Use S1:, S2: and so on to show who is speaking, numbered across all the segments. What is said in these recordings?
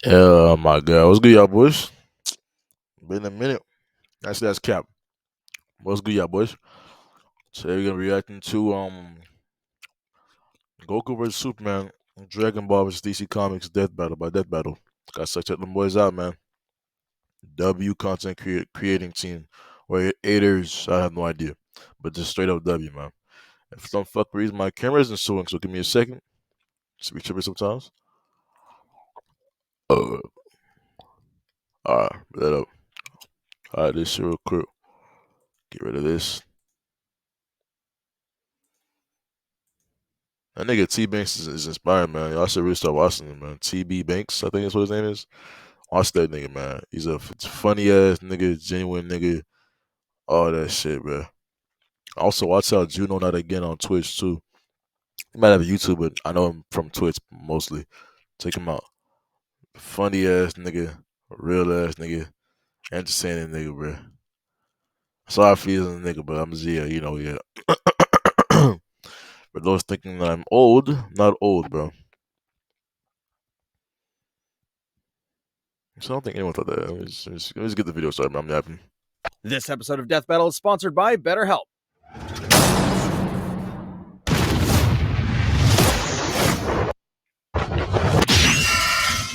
S1: Oh my god, what's good, y'all boys? Been a minute. Actually, that's Cap. What's good, y'all boys? Today we're gonna be reacting to Goku vs Superman, Dragon Ball vs DC Comics Death Battle by Death Battle. Gotta check them boys out, man. W content creating team or haters, I have no idea, but just straight up W, man. And for some fuck reason, my camera isn't showing, so give me a second. Should be tripping sometimes. Uh, alright, that up. Alright, this shit real quick. Get rid of this. That nigga T Banks is inspiring, man. Y'all should really start watching him, man. TB Banks, I think that's what his name is. Watch that nigga, man. He's a funny ass nigga, genuine nigga, all that shit, bro. Also, watch out Juno Not Again on Twitch too. He might have a YouTube, but I know him from Twitch mostly. Check him out. Funny ass nigga, real ass nigga, entertaining nigga, bro. Sorry for using nigga, but I'm Zia, yeah. For those thinking that I'm old, not old, bro. So I don't think anyone thought that. Let me just get the video started, man. I'm yapping.
S2: This episode of Death Battle is sponsored by BetterHelp.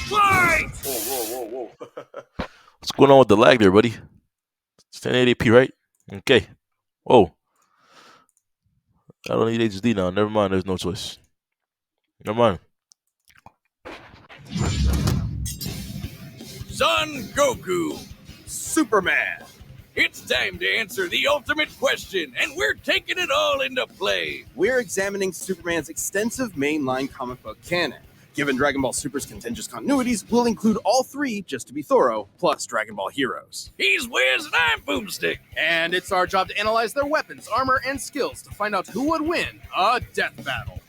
S1: Fight! Whoa. What's going on with the lag there, buddy? It's 1080p, right? Okay. Whoa. I don't need HD now. Never mind. There's no choice. Never mind.
S3: Son Goku,
S2: Superman.
S3: it's time to answer the ultimate question, and we're taking it all into play.
S2: We're examining Superman's extensive mainline comic book canon. Given Dragon Ball Super's contentious continuities, we'll include all three, just to be thorough, plus Dragon Ball Heroes.
S3: He's Wiz and I'm Boomstick.
S2: And it's our job to analyze their weapons, armor, and skills to find out who would win a death battle.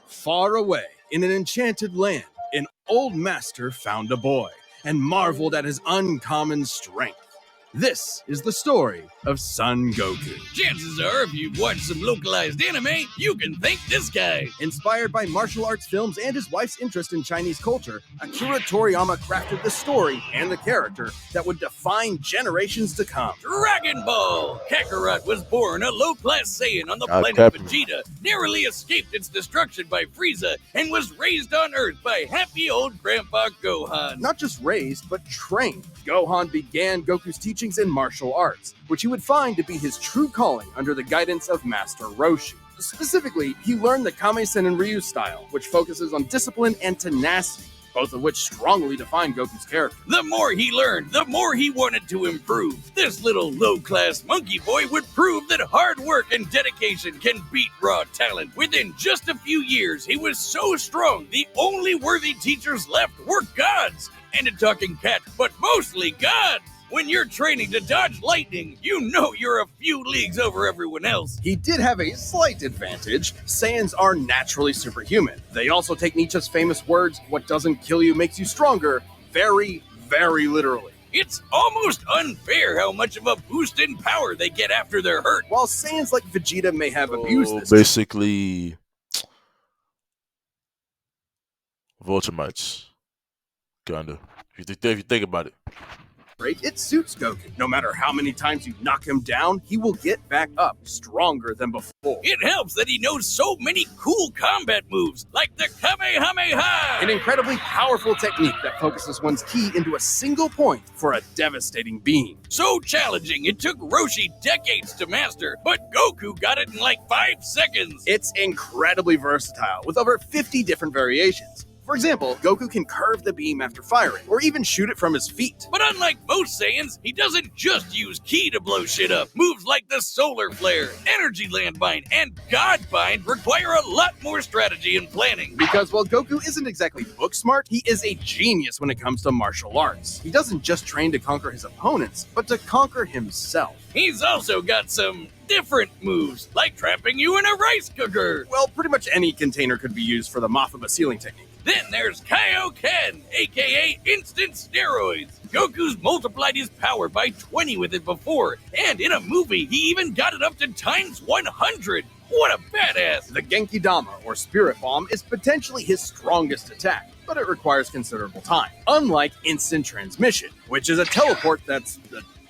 S2: Far away, in an enchanted land, an old master found a boy and marveled at his uncommon strength. This is the story of Son Goku.
S3: Chances are, if you've watched some localized anime, you can thank this guy.
S2: Inspired by martial arts films and his wife's interest in Chinese culture, Akira Toriyama crafted the story and the character that would define generations to come.
S3: Dragon Ball! Kakarot was born a low-class Saiyan on the planet
S1: Captain.
S3: Vegeta, narrowly escaped its destruction by Frieza, and was raised on Earth by happy old Grandpa Gohan.
S2: Not just raised, but trained. Gohan began Goku's teachings in martial arts, which he would find to be his true calling under the guidance of Master Roshi. Specifically, he learned the Kame-sen and Ryu style, which focuses on discipline and tenacity, both of which strongly define Goku's character.
S3: The more he learned, the more he wanted to improve. This little low-class monkey boy would prove that hard work and dedication can beat raw talent. Within just a few years, he was so strong, the only worthy teachers left were gods. And a talking cat, but mostly gods. When you're training to dodge lightning, you know you're a few leagues over everyone else.
S2: He did have a slight advantage. Saiyans are naturally superhuman. They also take Nietzsche's famous words, "What doesn't kill you makes you stronger," very, very literally.
S3: It's almost unfair how much of a boost in power they get after they're hurt.
S2: While Saiyans like Vegeta may have abused this,
S1: Basically, Vulture kinda. If you think about it.
S2: it suits Goku. No matter how many times you knock him down, he will get back up, stronger than before.
S3: It helps that he knows so many cool combat moves, like the Kamehameha!
S2: An incredibly powerful technique that focuses one's ki into a single point for a devastating beam.
S3: So challenging, it took Roshi decades to master, but Goku got it in like 5 seconds.
S2: It's incredibly versatile, with over 50 different variations. For example, Goku can curve the beam after firing, or even shoot it from his feet.
S3: But unlike most Saiyans, he doesn't just use ki to blow shit up. Moves like the Solar Flare, Energy Landmine, and God Bind require a lot more strategy and planning.
S2: Because while Goku isn't exactly book smart, he is a genius when it comes to martial arts. He doesn't just train to conquer his opponents, but to conquer himself.
S3: He's also got some different moves, like trapping you in a rice cooker.
S2: Well, pretty much any container could be used for the mop of a ceiling technique.
S3: Then there's Kaioken, aka Instant Steroids. Goku's multiplied his power by 20 with it before, and in a movie, he even got it up to times 100. What a badass!
S2: The Genki Dama, or Spirit Bomb, is potentially his strongest attack, but it requires considerable time. Unlike instant transmission, which is a teleport that's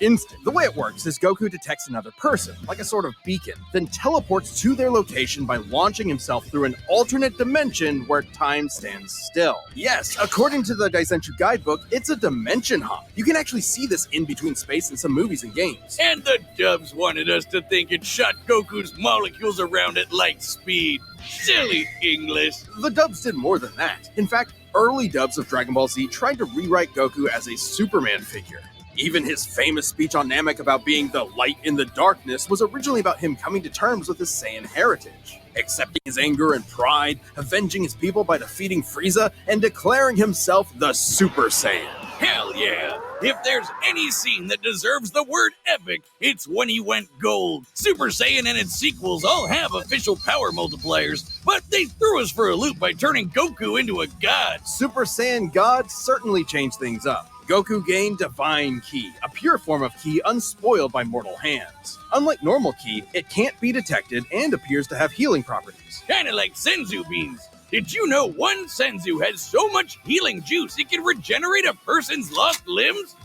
S2: instant. The way it works is Goku detects another person, like a sort of beacon, then teleports to their location by launching himself through an alternate dimension where time stands still. Yes, according to the Daisenshuu guidebook, it's a dimension hop. You can actually see this in between space in some movies and games.
S3: And the dubs wanted us to think it shot Goku's molecules around at light speed. Silly English.
S2: The dubs did more than that. In fact, early dubs of Dragon Ball Z tried to rewrite Goku as a Superman figure. Even his famous speech on Namek about being the light in the darkness was originally about him coming to terms with his Saiyan heritage, accepting his anger and pride, avenging his people by defeating Frieza, and declaring himself the Super Saiyan.
S3: Hell yeah! If there's any scene that deserves the word epic, it's when he went gold. Super Saiyan and its sequels all have official power multipliers, but they threw us for a loop by turning Goku into a god.
S2: Super Saiyan God certainly changed things up. Goku gained Divine Ki, a pure form of Ki unspoiled by mortal hands. Unlike normal Ki, it can't be detected and appears to have healing properties.
S3: Kinda like Senzu beans. Did you know one Senzu has so much healing juice it can regenerate a person's lost limbs?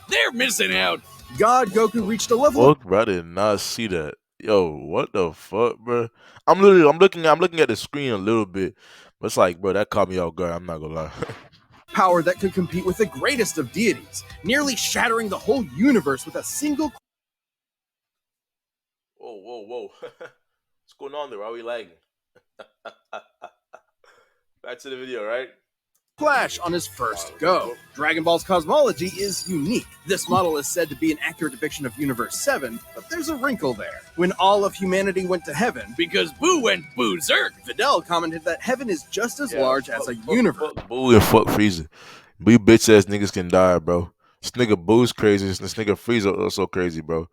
S3: They're missing out.
S2: God Goku reached a level.
S1: Fuck, bro, I did not see that. Yo, what the fuck, bro? I'm looking at the screen a little bit, but it's like, bro, that caught me off guard. I'm not gonna lie.
S2: Power that could compete with the greatest of deities, nearly shattering the whole universe with a single.
S1: Whoa. What's going on there? Why are we lagging? Back to the video, right?
S2: Flash on his first go. Dragon Ball's cosmology is unique. This model is said to be an accurate depiction of Universe 7, but there's a wrinkle there. When all of humanity went to heaven,
S3: Because Boo went berserk.
S2: Videl commented that heaven is just as large as a universe.
S1: Fuck Boo and fuck Frieza. We bitch ass niggas can die, bro. This nigga Boo's crazy. This nigga Frieza also crazy, bro.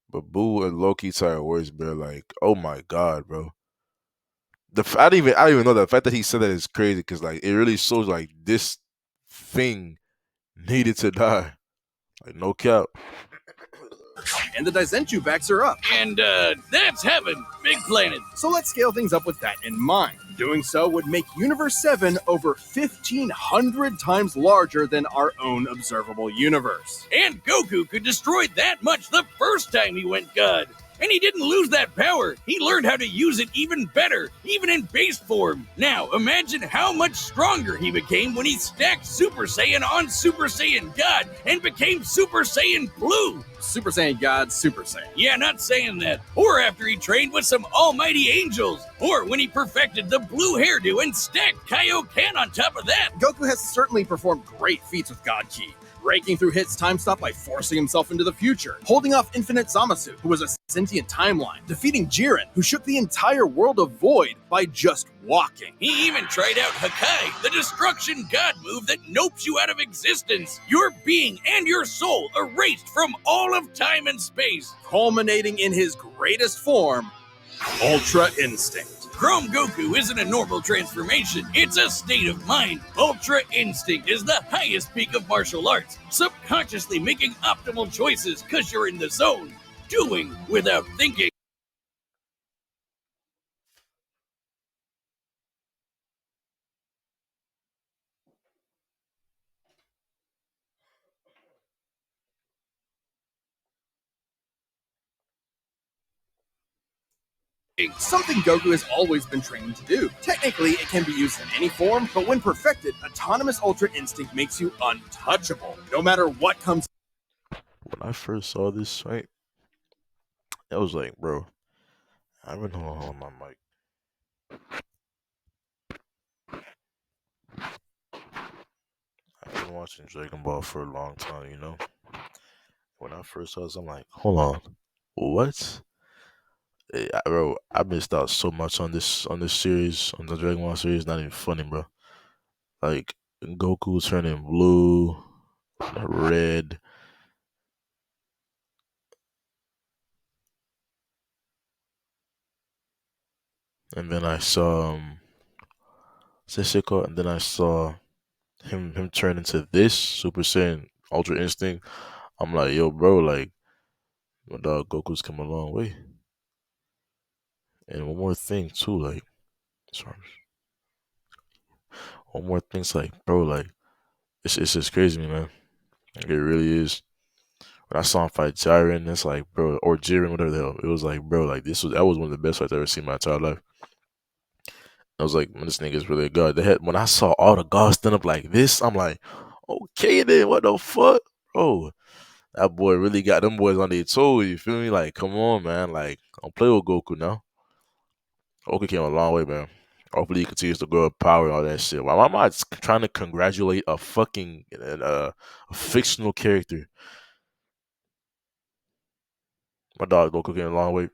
S1: But Boo and Loki are worse, bro. Like, oh my god, bro. I didn't even know that. The fact that he said that is crazy because like it really shows like this thing needed to die. Like no cap.
S2: And the Daisenshuu backs her up.
S3: And that's heaven. Big planet.
S2: So let's scale things up with that in mind. Doing so would make Universe 7 over 1,500 times larger than our own observable universe.
S3: And Goku could destroy that much the first time he went god. And he didn't lose that power. He learned how to use it even better, even in base form. Now, imagine how much stronger he became when he stacked Super Saiyan on Super Saiyan God and became Super Saiyan Blue.
S2: Super Saiyan God, Super Saiyan.
S3: Yeah, not saying that. Or after he trained with some almighty angels. Or when he perfected the blue hairdo and stacked Kaioken on top of that.
S2: Goku has certainly performed great feats with God Ki, breaking through Hit's time stop by forcing himself into the future, holding off Infinite Zamasu, who was a sentient timeline, defeating Jiren, who shook the entire world of Void by just walking.
S3: He even tried out Hakai, the destruction god move that nopes you out of existence. Your being and your soul erased from all of time and space.
S2: Culminating in his greatest form, Ultra Instinct.
S3: Chrome Goku isn't a normal transformation, it's a state of mind. Ultra Instinct is the highest peak of martial arts, subconsciously making optimal choices because you're in the zone, doing without thinking.
S2: Something Goku has always been trained to do. Technically, it can be used in any form, but when perfected, Autonomous Ultra Instinct makes you untouchable, no matter what comes.
S1: When I first saw this, right, I was like, bro, I've been on my mic. I've been watching Dragon Ball for a long time, you know. When I first saw this, I'm like, hold on, what? Bro, I missed out so much on this series, on the Dragon Ball series. Not even funny, bro. Like Goku turning blue, red. And then I saw what's that shit called? And then I saw him turn into this Super Saiyan Ultra Instinct. I'm like, yo, bro, like, my dog Goku's come a long way. And one more thing too, like, sorry, one more thing's like, bro, like, it's just crazy, man. Like, it really is. When I saw him fight Jiren, it's like, bro, or Jiren, whatever the hell, it was like, bro, like that was one of the best fights I've ever seen in my entire life. I was like, man, this nigga's really good. When I saw all the guards stand up like this, I'm like, okay then, what the fuck, bro? That boy really got them boys on their toes. You feel me? Like, come on, man. Like, don't play with Goku now. Goku came a long way, man. Hopefully, he continues to grow up power and all that shit. Why am I trying to congratulate a fucking a fictional character? My dog Goku came a long way.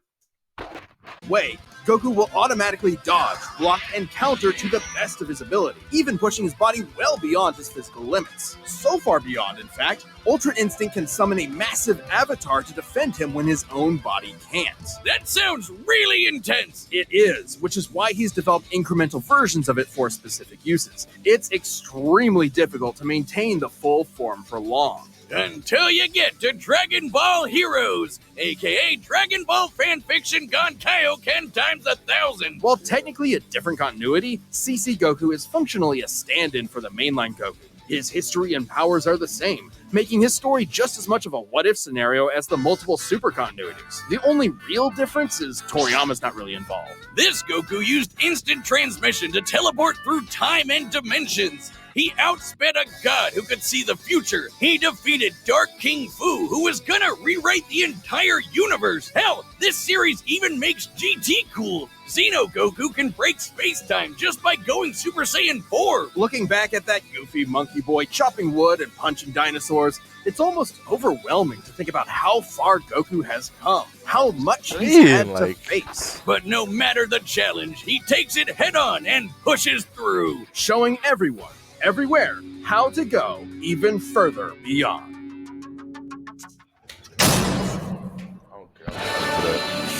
S2: Goku will automatically dodge, block, and counter to the best of his ability, even pushing his body well beyond his physical limits. So far beyond, in fact, Ultra Instinct can summon a massive avatar to defend him when his own body can't.
S3: That sounds really intense.
S2: It is, which is why he's developed incremental versions of it for specific uses. It's extremely difficult to maintain the full form for long.
S3: Until you get to Dragon Ball Heroes, aka Dragon Ball fanfiction gone Kaioken times 1,000.
S2: While technically a different continuity, CC Goku is functionally a stand-in for the mainline Goku. His history and powers are the same, making his story just as much of a what-if scenario as the multiple super continuities. The only real difference is Toriyama's not really involved.
S3: This Goku used instant transmission to teleport through time and dimensions. He outsped a god who could see the future. He defeated Dark King Fu, who was gonna rewrite the entire universe. Hell, this series even makes GT cool. Xeno Goku can break space-time just by going Super Saiyan 4.
S2: Looking back at that goofy monkey boy chopping wood and punching dinosaurs, it's almost overwhelming to think about how far Goku has come, how much he's had to face.
S3: But no matter the challenge, he takes it head-on and pushes through,
S2: showing everyone, everywhere, how to go even further beyond.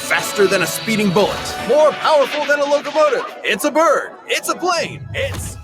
S2: Faster than a speeding bullet, more powerful than a locomotive. It's a bird, it's a plane, it's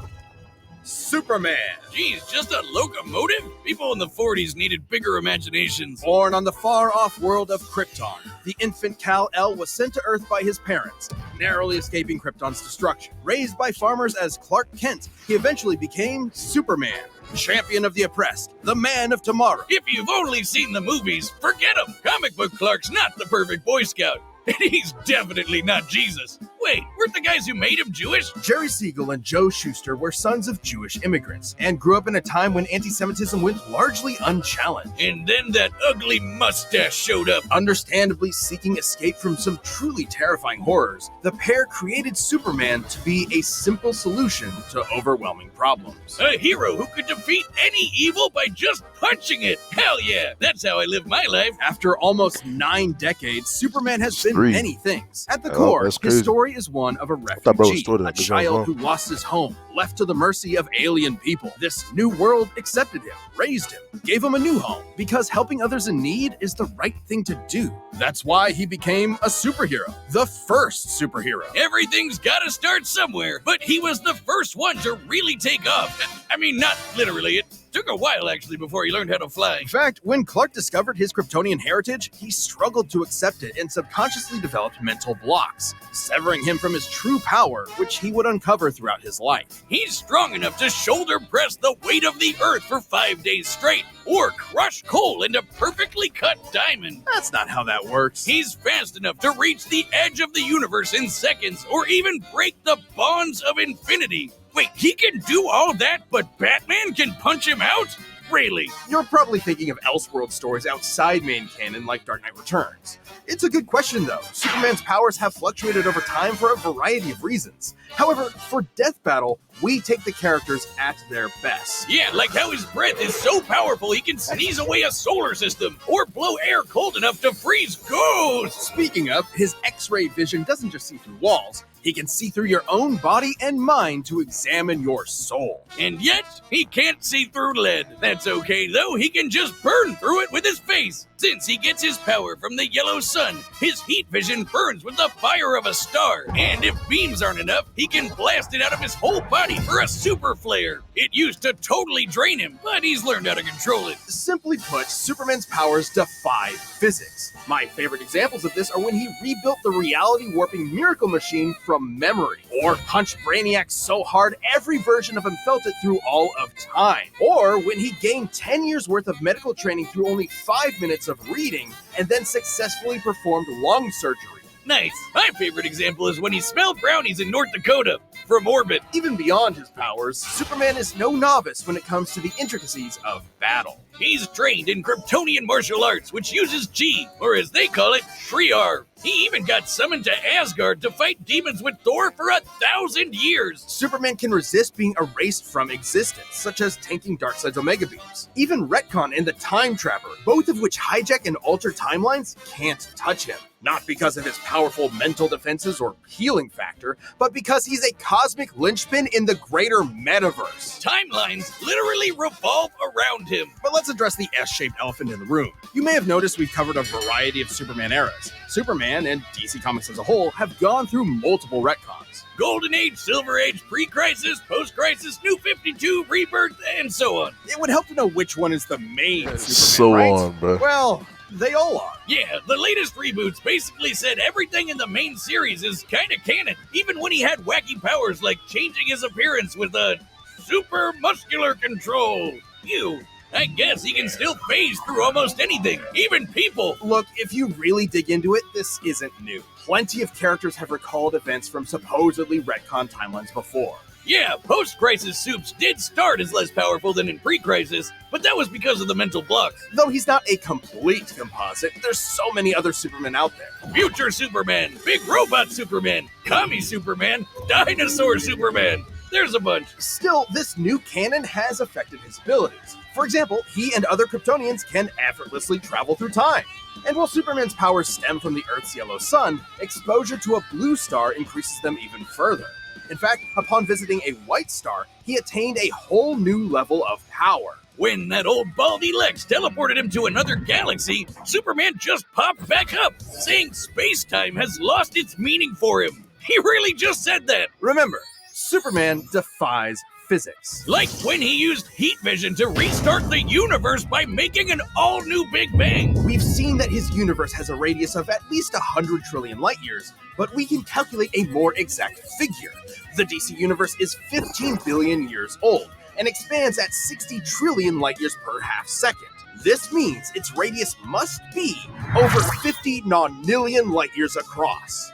S2: Superman.
S3: Geez, just a locomotive? People in the 40s needed bigger imaginations.
S2: Born on the far-off world of Krypton, the infant Kal-El was sent to Earth by his parents, narrowly escaping Krypton's destruction. Raised by farmers as Clark Kent, he eventually became Superman, champion of the oppressed, the man of tomorrow.
S3: If you've only seen the movies, forget him. Comic book Clark's not the perfect Boy Scout. And he's definitely not Jesus. Wait, weren't the guys who made him Jewish?
S2: Jerry Siegel and Joe Shuster were sons of Jewish immigrants and grew up in a time when anti-Semitism went largely unchallenged.
S3: And then that ugly mustache showed up.
S2: Understandably seeking escape from some truly terrifying horrors, the pair created Superman to be a simple solution to overwhelming problems.
S3: A hero who could defeat any evil by just punching it. Hell yeah, that's how I live my life.
S2: After almost 9 decades, Superman has been many things. At the core, his story is one of a refugee, a child who lost his home, left to the mercy of alien people. This new world accepted him, raised him, gave him a new home, because helping others in need is the right thing to do. That's why he became a superhero, the first superhero.
S3: Everything's gotta start somewhere, but he was the first one to really take off. I mean, not literally. It took a while, actually, before he learned how to fly.
S2: In fact, when Clark discovered his Kryptonian heritage, he struggled to accept it and subconsciously developed mental blocks, severing him from his true power, which he would uncover throughout his life.
S3: He's strong enough to shoulder press the weight of the Earth for 5 days straight, or crush coal into perfectly cut diamond.
S2: That's not how that works.
S3: He's fast enough to reach the edge of the universe in seconds, or even break the bonds of infinity. Wait, he can do all that, but Batman can punch him out? Really?
S2: You're probably thinking of Elseworld stories outside main canon like Dark Knight Returns. It's a good question, though. Superman's powers have fluctuated over time for a variety of reasons. However, for Death Battle, we take the characters at their best.
S3: Yeah, like how his breath is so powerful he can sneeze away a solar system, or blow air cold enough to freeze ghosts.
S2: Speaking of, his X-ray vision doesn't just see through walls, He can see through your own body and mind to examine your soul.
S3: And yet, he can't see through lead. That's okay though, he can just burn through it with his face. Since he gets his power from the yellow sun, his heat vision burns with the fire of a star. And if beams aren't enough, he can blast it out of his whole body for a super flare. It used to totally drain him, but he's learned how to control it.
S2: Simply put, Superman's powers defy physics. My favorite examples of this are when he rebuilt the reality warping miracle machine from memory, or punched Brainiac so hard every version of him felt it through all of time, or when he gained 10 years worth of medical training through only 5 minutes of reading and then successfully performed lung surgery.
S3: Nice. My favorite example is when he smelled brownies in North Dakota from orbit.
S2: Even beyond his powers, Superman is no novice when it comes to the intricacies of battle.
S3: He's trained in Kryptonian martial arts, which uses Chi, or as they call it, Shriar. He even got summoned to Asgard to fight demons with Thor for 1,000 years.
S2: Superman can resist being erased from existence, such as tanking Darkseid's Omega Beams. Even Retcon and the Time Trapper, both of which hijack and alter timelines, can't touch him. Not because of his powerful mental defenses or healing factor, but because he's a cosmic linchpin in the greater metaverse.
S3: Timelines literally revolve around him.
S2: But let's address the S-shaped elephant in the room. You may have noticed we've covered a variety of Superman eras. Superman, and DC Comics as a whole, have gone through multiple retcons.
S3: Golden Age, Silver Age, Pre-Crisis, Post-Crisis, New 52, Rebirth, and so on.
S2: It would help to know which one is the main Superman,
S1: So
S2: right?
S1: on, bro.
S2: Well, they all are.
S3: Yeah, the latest reboots basically said everything in the main series is kinda canon, even when he had wacky powers like changing his appearance with a super muscular control. Ew. I guess he can still phase through almost anything, even people.
S2: Look, if you really dig into it, this isn't new. Plenty of characters have recalled events from supposedly retcon timelines before.
S3: Yeah, post-crisis Supes did start as less powerful than in pre-crisis, but that was because of the mental blocks.
S2: Though he's not a complete composite, there's so many other Supermen out there.
S3: Future Superman, Big Robot Superman, Commie Superman, Dinosaur Superman. There's a bunch.
S2: Still, this new canon has affected his abilities. For example, he and other Kryptonians can effortlessly travel through time. And while Superman's powers stem from the Earth's yellow sun, exposure to a blue star increases them even further. In fact, upon visiting a white star, he attained a whole new level of power.
S3: When that old baldy Lex teleported him to another galaxy, Superman just popped back up, saying space-time has lost its meaning for him. He really just said that.
S2: Remember, Superman defies physics.
S3: Like when he used heat vision to restart the universe by making an all-new Big Bang.
S2: We've seen that his universe has a radius of at least 100 trillion light years, but we can calculate a more exact figure. The DC universe is 15 billion years old and expands at 60 trillion light years per half second. This means its radius must be over 50 nonillion light years across.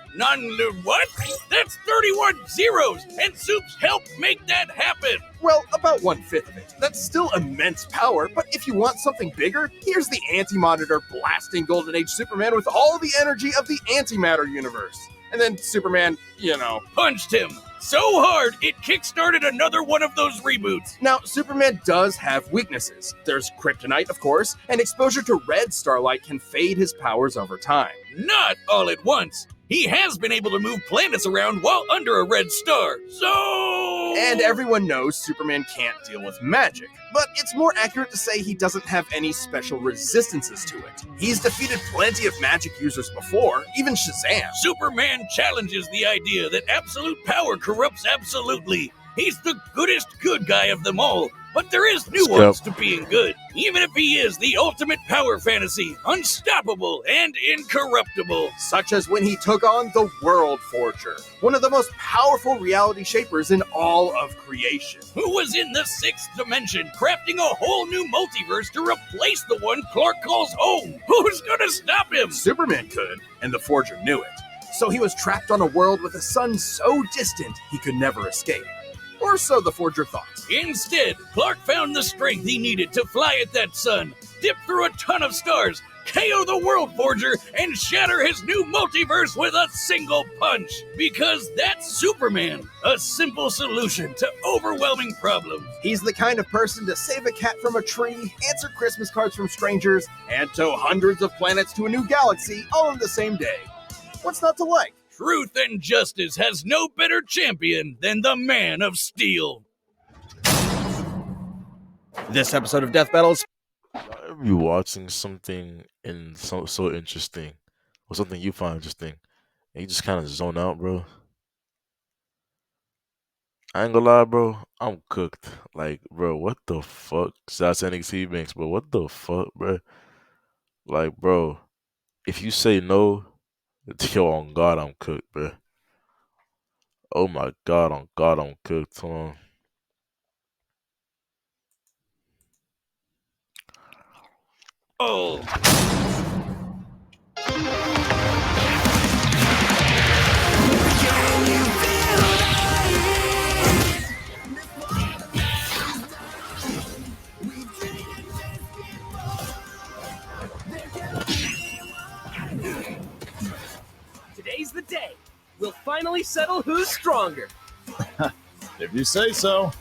S3: What? That's 31 zeros, and Supes helped make that happen.
S2: Well, about 1/5 of it. That's still immense power, but if you want something bigger, here's the Anti-Monitor blasting Golden Age Superman with all the energy of the antimatter universe. And then Superman,
S3: punched him so hard it kickstarted another one of those reboots.
S2: Now, Superman does have weaknesses. There's kryptonite, of course, and exposure to red starlight can fade his powers over time.
S3: Not all at once. He has been able to move planets around while under a red star, so...
S2: And everyone knows Superman can't deal with magic, but it's more accurate to say he doesn't have any special resistances to it. He's defeated plenty of magic users before, even Shazam.
S3: Superman challenges the idea that absolute power corrupts absolutely. He's the goodest good guy of them all, but there is nuance to being good, even if he is the ultimate power fantasy, unstoppable and incorruptible.
S2: Such as when he took on the World Forger, one of the most powerful reality shapers in all of creation.
S3: Who was in the sixth dimension, crafting a whole new multiverse to replace the one Clark calls home. Who's gonna stop him?
S2: Superman could, and the Forger knew it. So he was trapped on a world with a sun so distant he could never escape. Or so the Forger thought.
S3: Instead, Clark found the strength he needed to fly at that sun, dip through a ton of stars, KO the World Forger, and shatter his new multiverse with a single punch. Because that's Superman, a simple solution to overwhelming problems.
S2: He's the kind of person to save a cat from a tree, answer Christmas cards from strangers, and tow hundreds of planets to a new galaxy all in the same day. What's not to like?
S3: Truth and justice has no better champion than the Man of Steel.
S2: This episode of Death Battles.
S1: Y'all ever be watching something so interesting, or something you find interesting, and you just kind of zone out, bro? I ain't gonna lie, bro. I'm cooked. Like, bro, what the fuck? Shout out to NXT Banks, bro. What the fuck, bro? Like, bro, if you say no, yo, on God, I'm cooked, bro. Oh my God, on God, I'm cooked. Hold on.
S3: Oh.
S4: Today's the day. We'll finally settle who's stronger.
S5: If you say so.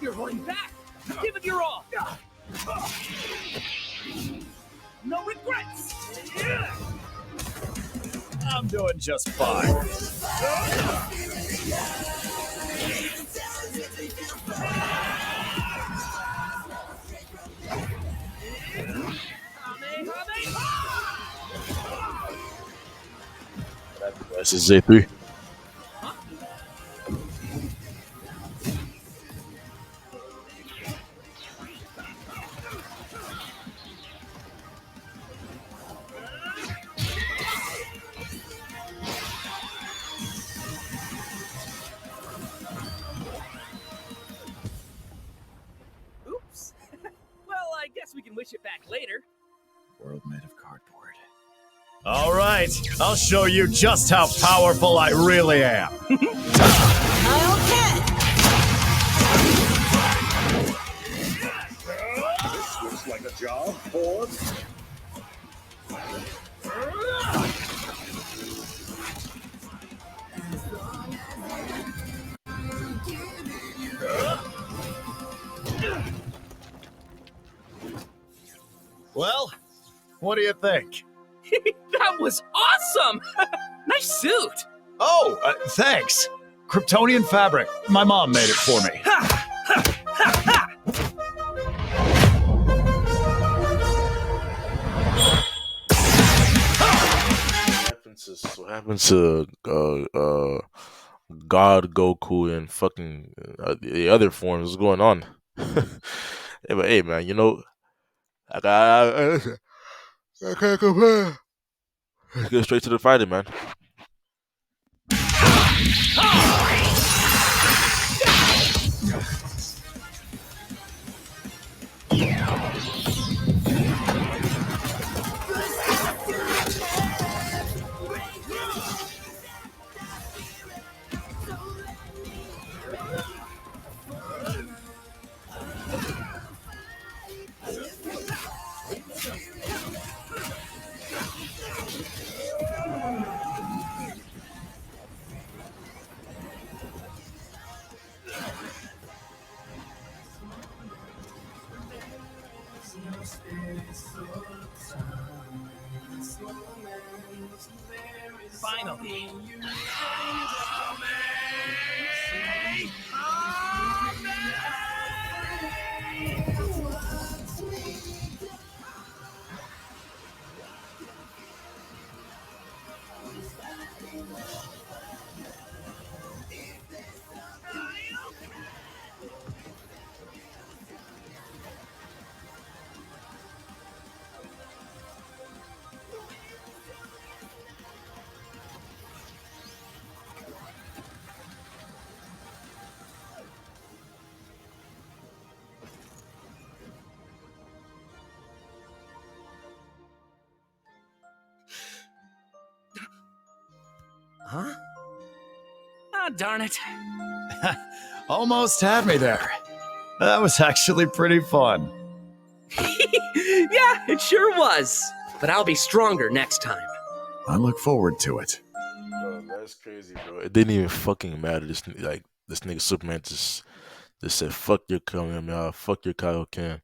S4: You're holding back. Give it your all. No regrets.
S5: I'm doing just fine.
S1: This is J3.
S4: Oops. Well, I guess we can wish it back later.
S5: World made of cardboard. All right, I'll show you just how powerful I really am.
S6: Looks like a job for
S5: Well, what do you think?
S4: That was awesome. Nice suit.
S5: Oh, thanks. Kryptonian fabric. My mom made it for me.
S1: What happened to God Goku and fucking the other forms? What's going on? Hey, but hey, man, you know, I can't compare. Let's get straight to the fighting, man.
S4: Finally. Huh? Ah, darn it.
S5: Almost had me there. That was actually pretty fun.
S4: Yeah, it sure was. But I'll be stronger next time.
S5: I look forward to it.
S1: Bro, that's crazy, bro. It didn't even fucking matter. This nigga Superman just said, "Fuck your Kamehameha, fuck your Kaioken,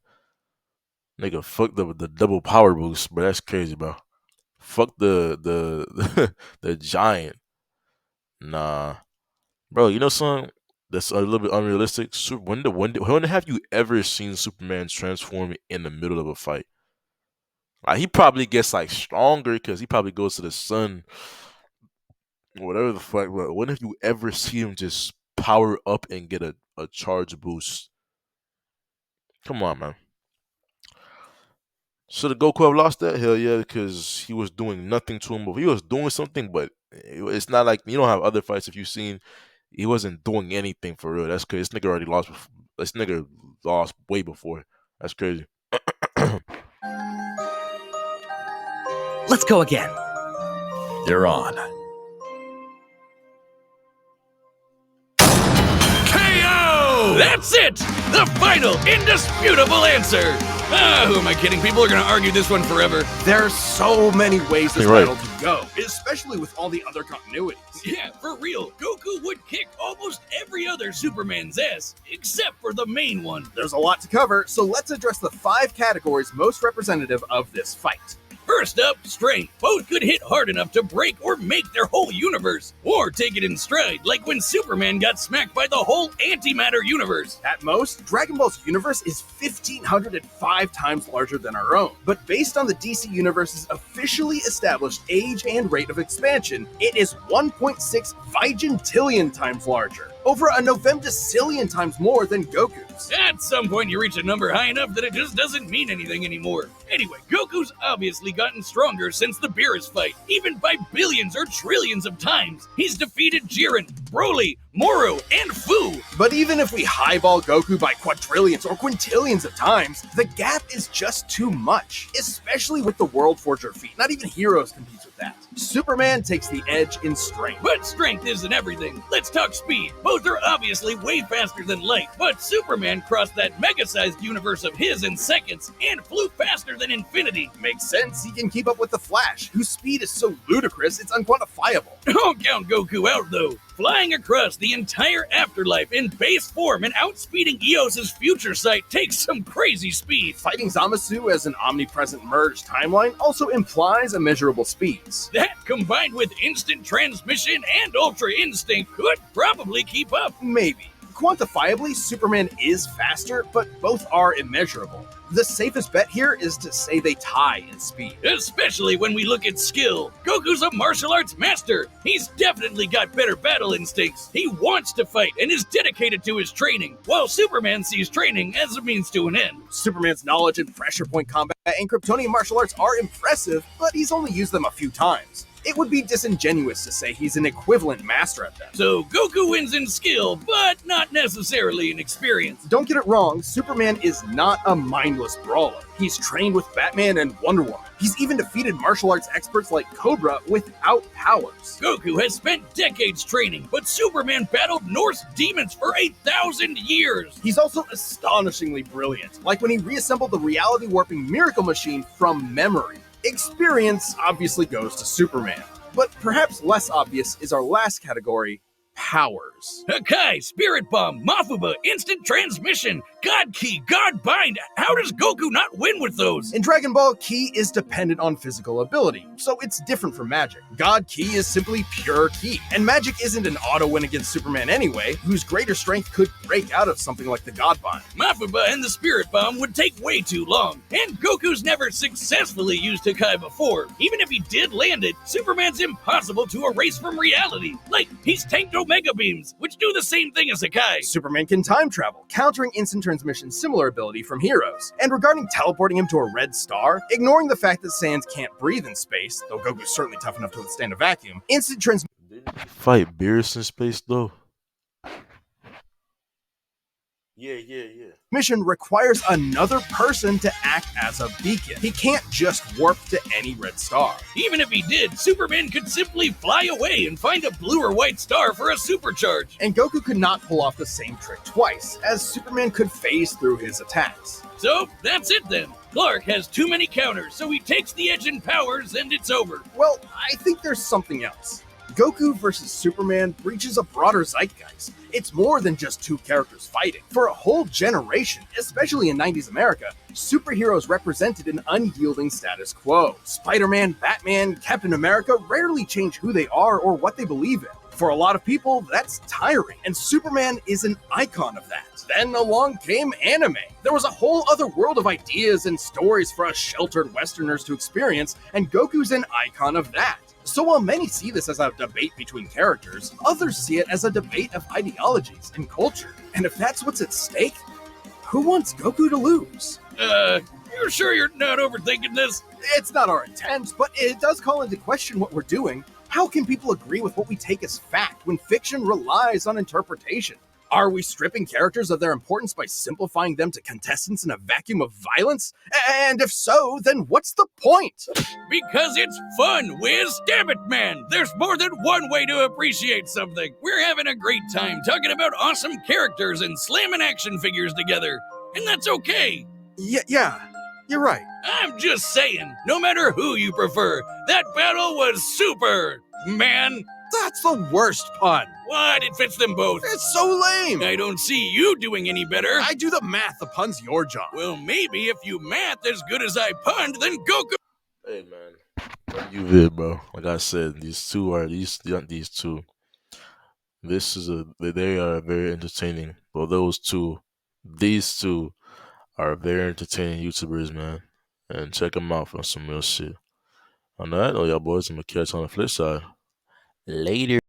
S1: nigga, fuck the double power boost." But that's crazy, bro. Fuck the the giant. Nah, bro. You know something that's a little bit unrealistic. When have you ever seen Superman transform in the middle of a fight? Like he probably gets like stronger because he probably goes to the sun or whatever the fuck. But when have you ever seen him just power up and get a charge boost? Come on, man. Should have Goku have lost that? Hell yeah, because he was doing nothing to him. But he was doing something, but it's not like you don't have other fights. If you've seen, he wasn't doing anything for real. That's crazy. This nigga already lost. This nigga lost way before. That's crazy.
S4: Let's go again.
S5: You're on.
S3: KO! That's it! The final, indisputable answer! Who am I kidding? People are gonna argue this one forever.
S2: There's so many ways this
S1: You're right.
S2: battle could go, especially with all the other continuities.
S3: Yeah, for real. Goku would kick almost every other Superman's ass, except for the main one.
S2: There's a lot to cover, so let's address the 5 categories most representative of this fight.
S3: First up, strength. Both could hit hard enough to break or make their whole universe, or take it in stride, like when Superman got smacked by the whole antimatter universe.
S2: At most, Dragon Ball's universe is 1,505 times larger than our own. But based on the DC Universe's officially established age and rate of expansion, it is 1.6 vigintillion times larger. Over a novemdecillion times more than Goku's.
S3: At some point, you reach a number high enough that it just doesn't mean anything anymore. Anyway, Goku's obviously gotten stronger since the Beerus fight, even by billions or trillions of times. He's defeated Jiren, Broly, Moro, and Fu.
S2: But even if we highball Goku by quadrillions or quintillions of times, the gap is just too much, especially with the World Forger feat. Not even Heroes competes with that. Superman takes the edge in strength.
S3: But strength isn't everything. Let's talk speed. Both are obviously way faster than light, but Superman crossed that mega-sized universe of his in seconds and flew faster than infinity.
S2: Makes sense, he can keep up with the Flash, whose speed is so ludicrous it's unquantifiable.
S3: Don't count Goku out, though. Flying across the entire afterlife in base form and outspeeding Eos's future sight takes some crazy speed.
S2: Fighting Zamasu as an omnipresent merged timeline also implies immeasurable speeds.
S3: That, combined with instant transmission and ultra instinct, could probably keep up.
S2: Maybe. Quantifiably, Superman is faster, but both are immeasurable. The safest bet here is to say they tie in speed.
S3: Especially when we look at skill. Goku's a martial arts master. He's definitely got better battle instincts. He wants to fight and is dedicated to his training, while Superman sees training as a means to an end.
S2: Superman's knowledge in pressure point combat and Kryptonian martial arts are impressive, but he's only used them a few times. It would be disingenuous to say he's an equivalent master at them.
S3: So Goku wins in skill, but not necessarily in experience.
S2: Don't get it wrong, Superman is not a mindless brawler. He's trained with Batman and Wonder Woman. He's even defeated martial arts experts like Cobra without powers.
S3: Goku has spent decades training, but Superman battled Norse demons for 1,000 years.
S2: He's also astonishingly brilliant, like when he reassembled the reality warping miracle machine from memory. Experience obviously goes to Superman, but perhaps less obvious is our last category, powers.
S3: Hakai, Spirit Bomb, Mafuba, Instant Transmission, God Key, God Bind. How does Goku not win with those?
S2: In Dragon Ball, Ki is dependent on physical ability, so it's different from Magic. God Ki is simply pure Ki, and Magic isn't an auto win against Superman anyway, whose greater strength could break out of something like the God Bind.
S3: Mafuba and the Spirit Bomb would take way too long, and Goku's never successfully used Hakai before. Even if he did land it, Superman's impossible to erase from reality. Like, he's tanked Omega Beams, which do the same thing as Hakai.
S2: Superman can time travel, countering instant transmission's similar ability from Heroes. And regarding teleporting him to a red star, ignoring the fact that Saiyans can't breathe in space, though Goku's certainly tough enough to withstand a vacuum, instant transmission
S1: Fight Beerus in space though. Yeah.
S2: Mission requires another person to act as a beacon. He can't just warp to any red star.
S3: Even if he did, Superman could simply fly away and find a blue or white star for a supercharge.
S2: And Goku could not pull off the same trick twice, as Superman could phase through his attacks.
S3: So, that's it then. Clark has too many counters, so he takes the edge in powers and it's over.
S2: Well, I think there's something else. Goku versus Superman breaches a broader zeitgeist. It's more than just two characters fighting. For a whole generation, especially in 90s America, superheroes represented an unyielding status quo. Spider-Man, Batman, Captain America rarely change who they are or what they believe in. For a lot of people, that's tiring, and Superman is an icon of that. Then along came anime. There was a whole other world of ideas and stories for us sheltered Westerners to experience, and Goku's an icon of that. So while many see this as a debate between characters, others see it as a debate of ideologies and culture. And if that's what's at stake, who wants Goku to lose?
S3: You're sure you're not overthinking this?
S2: It's not our intent, but it does call into question what we're doing. How can people agree with what we take as fact when fiction relies on interpretation? Are we stripping characters of their importance by simplifying them to contestants in a vacuum of violence? And if so, then what's the point?
S3: Because it's fun, Wiz! Damn it, man! There's more than one way to appreciate something! We're having a great time talking about awesome characters and slamming action figures together. And that's okay!
S2: Yeah, you're right.
S3: I'm just saying, no matter who you prefer, that battle was super, man!
S2: That's the worst pun.
S3: What? It fits them both.
S2: It's so lame.
S3: I don't see you doing any better.
S2: I do the math. The pun's your job.
S3: Well, maybe if you math as good as I punned, then Goku.
S1: Hey man, you vid, bro. Like I said, these two. They are very entertaining. Well, these two are very entertaining YouTubers, man. And check them out for some real shit. On that, y'all boys, I'm gonna catch you on the flip side. Later.